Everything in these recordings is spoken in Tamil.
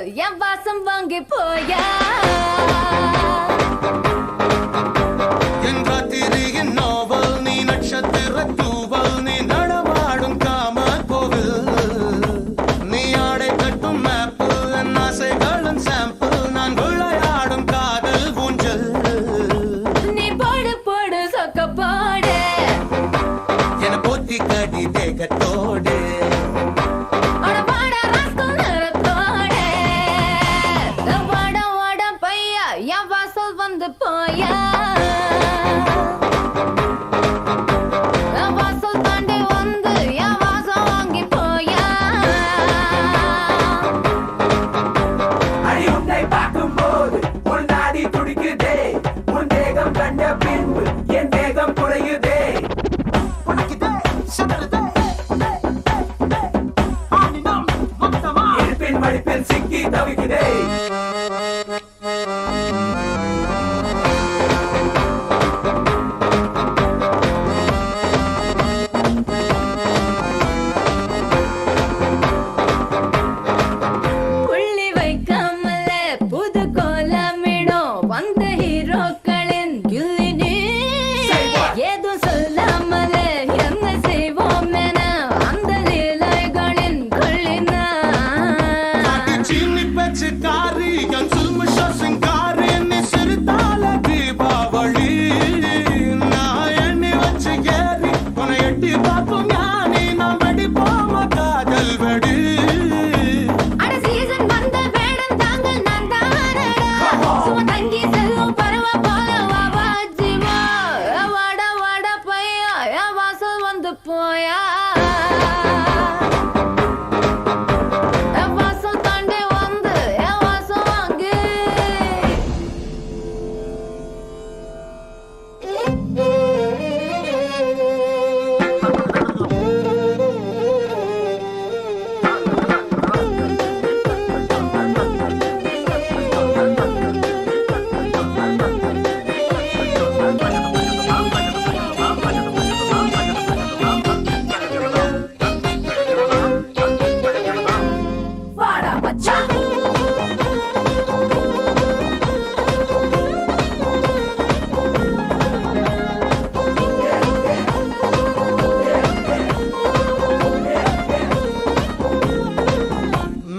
என் வாசம் வாங்கி போயா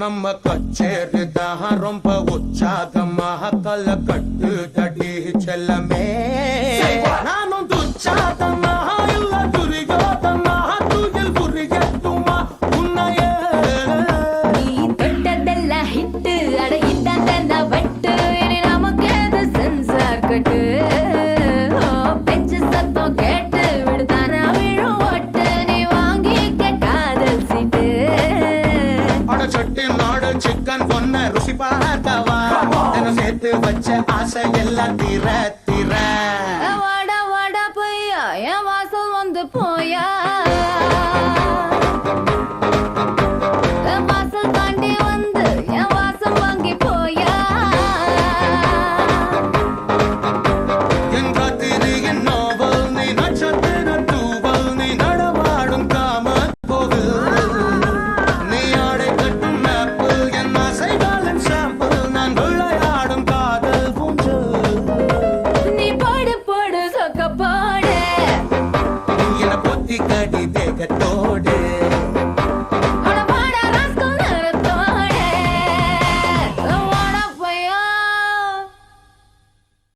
நம்ம கச்சேரிதான் ரொம்ப உற்சாகமாக கல கட்டு தடி செல்லமே நானும் துச்சாதமாக இல்ல துரிகாதமாக துயில் புரிகட்டுமா உன்னையே நீ தொட்டதெல்லாம் ஹிட்டு அட இதான் வட்டு இனி நமக்கு அது சென்சார் கட்டு பெஞ்சு சத்தம் கேட்டு விடுதானா விழும் ஓட்டு நீ வாங்கிக்க காதல் சீட்டு சட்டி நாடு சிக்கன் பொண்ண ருசி பார்க்கவா சேர்த்து வச்ச ஆசை எல்லாம் தீர தீர